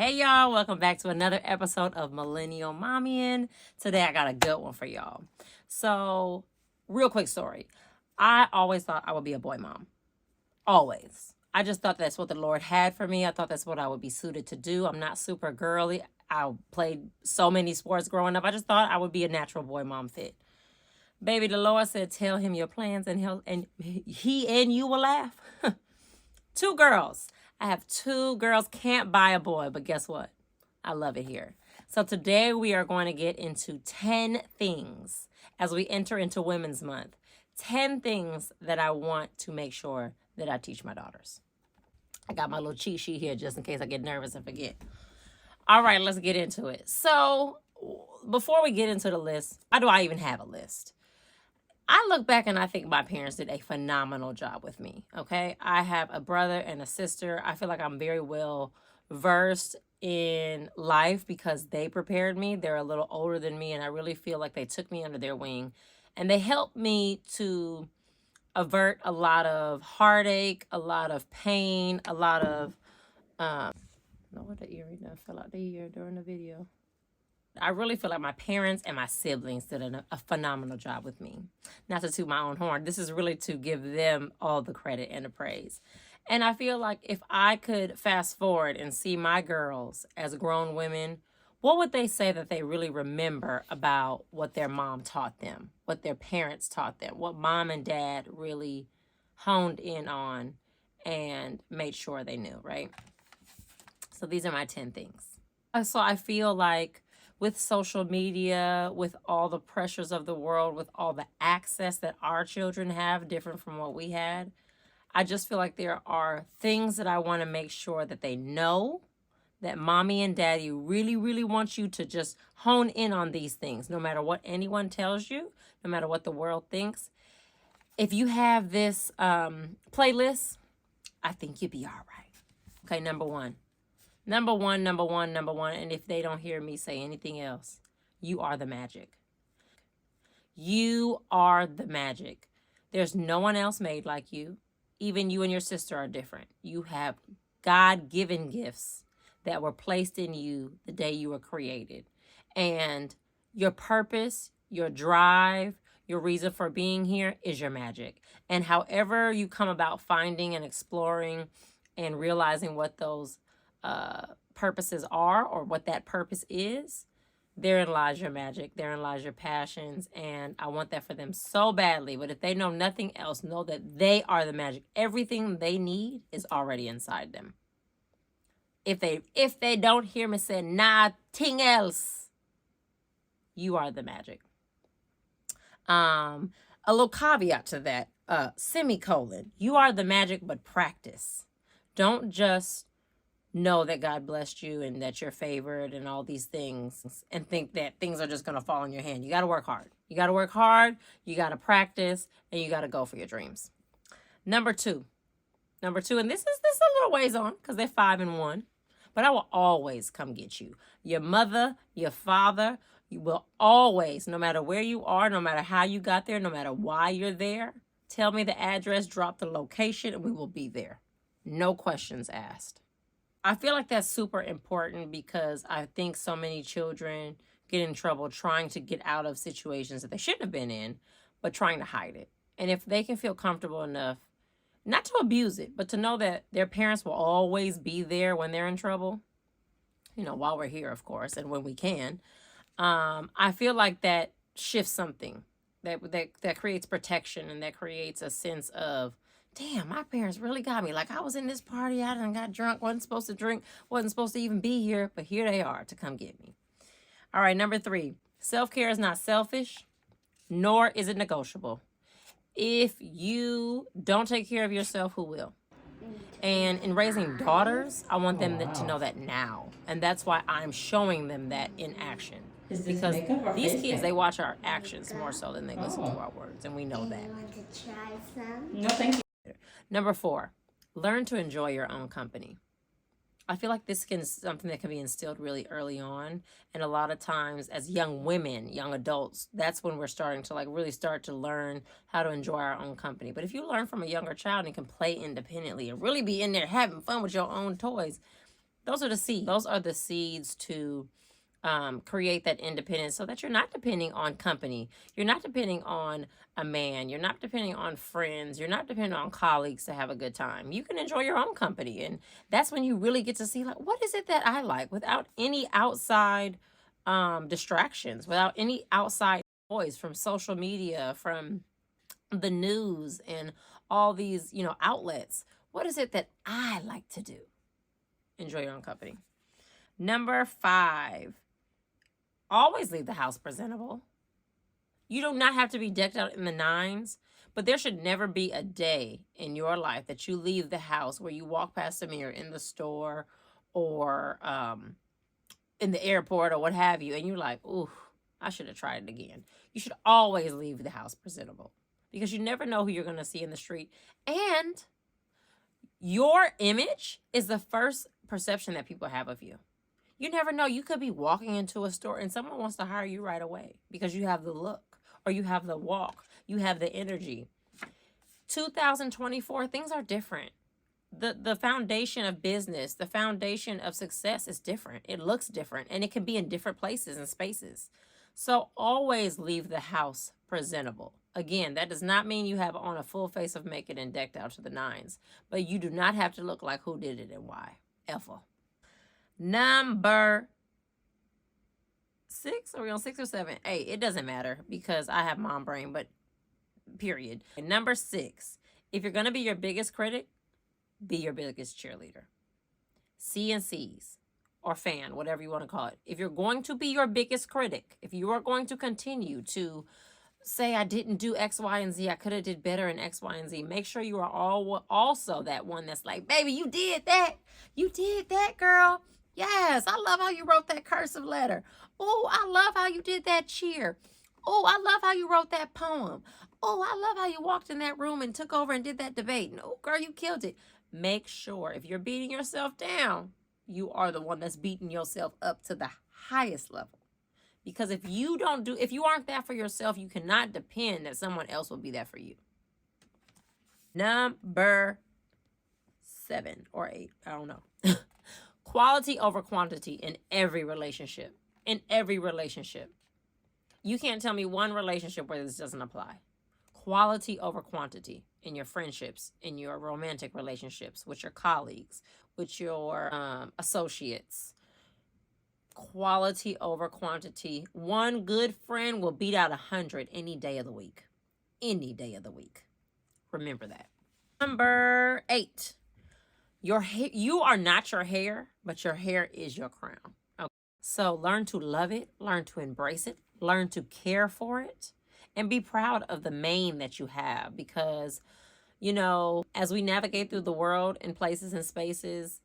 Hey y'all, welcome back to another episode of Millennial Mommyin. Today I got a good one for y'all. So, real quick story. I always thought I would be a boy mom. Always. I just thought that's what the Lord had for me. I thought that's what I would be suited to do. I'm not super girly. I played so many sports growing up. I just thought I would be a natural boy mom fit. Baby, the Lord said, tell him your plans and he and you will laugh. 2 girls. I have 2 girls. Can't buy a boy, but guess what? I love it here. So today we are going to get into 10 things as we enter into Women's Month. 10 things that I want to make sure that I teach my daughters. I got my little cheat sheet here just in case I get nervous and forget. All right, let's get into it. So before we get into the list, why do I even have a list? I look back and I think my parents did a phenomenal job with me, okay? I have a brother and a sister. I feel like I'm very well versed in life because they prepared me. They're a little older than me, and I really feel like they took me under their wing. And they helped me to avert a lot of heartache, a lot of pain, a lot of... no, what the earring that fell out the ear during the video. I really feel like my parents and my siblings did a phenomenal job with me. Not to toot my own horn. This is really to give them all the credit and the praise. And I feel like if I could fast forward and see my girls as grown women, what would they say that they really remember about what their mom taught them, what their parents taught them, what mom and dad really honed in on and made sure they knew, right? So these are my 10 things. So I feel like with social media, with all the pressures of the world, with all the access that our children have, different from what we had, I just feel like there are things that I want to make sure that they know, that mommy and daddy really, really want you to just hone in on these things, no matter what anyone tells you, no matter what the world thinks. If you have this playlist, I think you'll be all right. Okay, number one. Number one, and if they don't hear me say anything else, you are the magic. You are the magic. There's no one else made like you. Even you and your sister are different. You have God-given gifts that were placed in you the day you were created. And your purpose, your drive, your reason for being here is your magic. And however you come about finding and exploring and realizing what those purposes are or what that purpose is, therein lies your magic, therein lies your passions, and I want that for them so badly. But if they know nothing else, know that they are the magic. Everything they need is already inside them. If they don't hear me say nothing else, you are the magic. A little caveat to that, semicolon, you are the magic, but practice. Don't just know that God blessed you and that you're favored and all these things and think that things are just going to fall in your hand. You got to work hard. You got to work hard. You got to practice, and you got to go for your dreams. Number two, and this is a little ways on because they're 5 and 1, but I will always come get you. Your mother, your father, you will always, no matter where you are, no matter how you got there, no matter why you're there, tell me the address, drop the location, and we will be there. No questions asked. I feel like that's super important because I think so many children get in trouble trying to get out of situations that they shouldn't have been in, but trying to hide it. And if they can feel comfortable enough, not to abuse it, but to know that their parents will always be there when they're in trouble, while we're here, of course, and when we can, I feel like that shifts something that creates protection and that creates a sense of, damn, my parents really got me. Like, I was in this party, I done got drunk, wasn't supposed to drink, wasn't supposed to even be here, but here they are to come get me. All right, number 3, self-care is not selfish, nor is it negotiable. If you don't take care of yourself, who will? And in raising daughters, I want them to know that now. And that's why I'm showing them that in action. Because these kids, they watch our actions more so than they listen to our words, and we know that. You want to try some? No, thank you. Number 4, learn to enjoy your own company. I feel like this is something that can be instilled really early on. And a lot of times as young women, young adults, that's when we're starting to really start to learn how to enjoy our own company. But if you learn from a younger child and can play independently and really be in there having fun with your own toys, Those are the seeds. Those are the seeds to create that independence so that you're not depending on company. You're not depending on a man. You're not depending on friends. You're not depending on colleagues to have a good time. You can enjoy your own company. And that's when you really get to see, like, what is it that I like without any outside distractions, without any outside noise from social media, from the news and all these, outlets. What is it that I like to do? Enjoy your own company. Number 5, always leave the house presentable. You do not have to be decked out in the nines, but there should never be a day in your life that you leave the house where you walk past a mirror in the store or in the airport or what have you, and you're like, ooh, I should have tried it again. You should always leave the house presentable because you never know who you're going to see in the street. And your image is the first perception that people have of you. You never know. You could be walking into a store and someone wants to hire you right away because you have the look or you have the walk, you have the energy. 2024, things are different. The foundation of business, the foundation of success is different. It looks different and it can be in different places and spaces. So always leave the house presentable. Again, that does not mean you have on a full face of makeup and decked out to the nines, but you do not have to look like who did it and why. Ever. Number 6, are we on 6 or 7? 8, it doesn't matter because I have mom brain, but period. And number 6, if you're going to be your biggest critic, be your biggest cheerleader. CNCs or fan, whatever you want to call it. If you're going to be your biggest critic, if you are going to continue to say, I didn't do X, Y, and Z, I could have did better in X, Y, and Z, make sure you are also that one that's like, baby, you did that. You did that, girl. Yes, I love how you wrote that cursive letter. Oh, I love how you did that cheer. Oh, I love how you wrote that poem. Oh, I love how you walked in that room and took over and did that debate. And, oh, girl, you killed it. Make sure if you're beating yourself down, you are the one that's beating yourself up to the highest level. Because if you aren't that for yourself, you cannot depend that someone else will be that for you. Number 7 or 8, I don't know. Quality over quantity in every relationship. In every relationship. You can't tell me one relationship where this doesn't apply. Quality over quantity in your friendships, in your romantic relationships, with your colleagues, with your associates. Quality over quantity. One good friend will beat out 100 any day of the week. Any day of the week. Remember that. Number 8. You are not your hair, but your hair is your crown. Okay. So learn to love it, learn to embrace it, learn to care for it, and be proud of the mane that you have because, as we navigate through the world in places and spaces,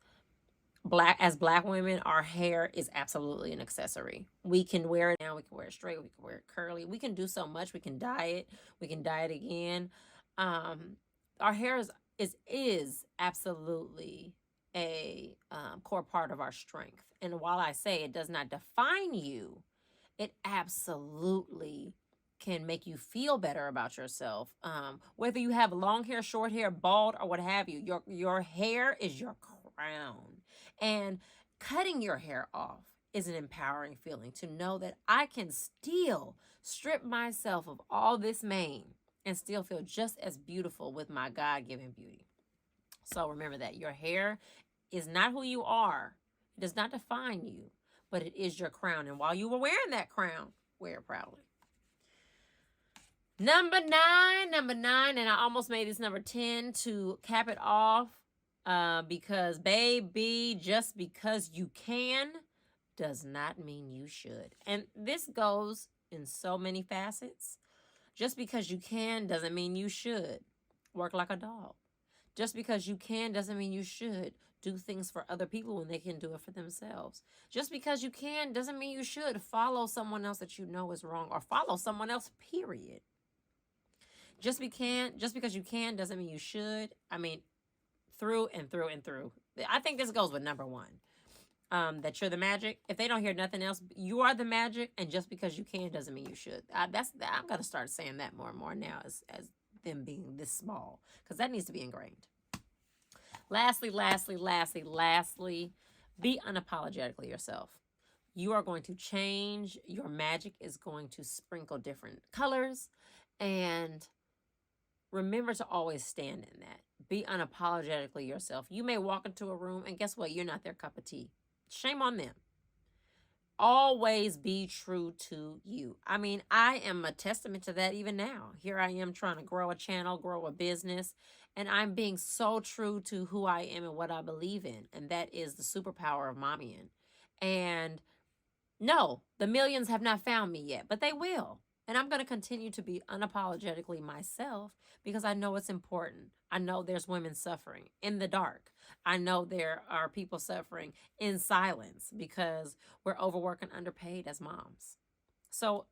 as black women, our hair is absolutely an accessory. We can wear it now, we can wear it straight, we can wear it curly, we can do so much, we can dye it again. Our hair is absolutely a core part of our strength. And while I say it does not define you, it absolutely can make you feel better about yourself. Whether you have long hair, short hair, bald, or what have you, your hair is your crown. And cutting your hair off is an empowering feeling to know that I can still strip myself of all this mane and still feel just as beautiful with my God-given beauty. So remember that your hair is not who you are. It does not define you, but it is your crown. And while you were wearing that crown, wear it proudly. Number 9, and I almost made this number 10 to cap it off because, baby, just because you can does not mean you should. And this goes in so many facets. Just because you can doesn't mean you should work like a dog. Just because you can doesn't mean you should do things for other people when they can do it for themselves. Just because you can doesn't mean you should follow someone else that you know is wrong or follow someone else, period. Just because you can doesn't mean you should. I mean, through and through and through. I think this goes with number 1. That you're the magic. If they don't hear nothing else, you are the magic, and just because you can doesn't mean you should. I'm gonna start saying that more and more now as them being this small, because that needs to be ingrained. Lastly, Be unapologetically yourself. You are going to change. Your magic is going to sprinkle different colors. And remember to always stand in that. Be unapologetically yourself. You may walk into a room and guess what? You're not their cup of tea. Shame on them. Always be true to you. I mean, I am a testament to that even now. Here I am trying to grow a channel, grow a business, and I'm being so true to who I am and what I believe in. And that is the superpower of mommyin. And no, the millions have not found me yet, but they will. And I'm going to continue to be unapologetically myself because I know it's important. I know there's women suffering in the dark. I know there are people suffering in silence because we're overworked and underpaid as moms. So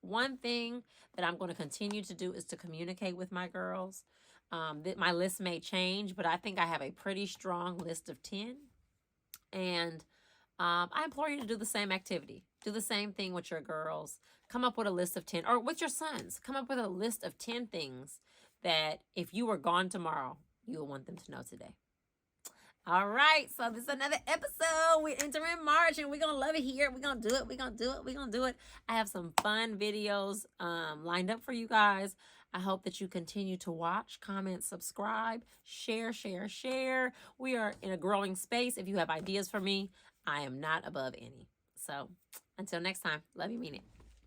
one thing that I'm going to continue to do is to communicate with my girls. That my list may change, but I think I have a pretty strong list of 10. And I implore you to do the same activity. Do the same thing with your girls. Come up with a list of 10, or with your sons. Come up with a list of 10 things that if you were gone tomorrow, you would want them to know today. All right, so this is another episode. We're entering March, and we're going to love it here. We're going to do it. We're going to do it. We're going to do it. I have some fun videos lined up for you guys. I hope that you continue to watch, comment, subscribe, share. We are in a growing space. If you have ideas for me, I am not above any. So until next time, love you, mean it.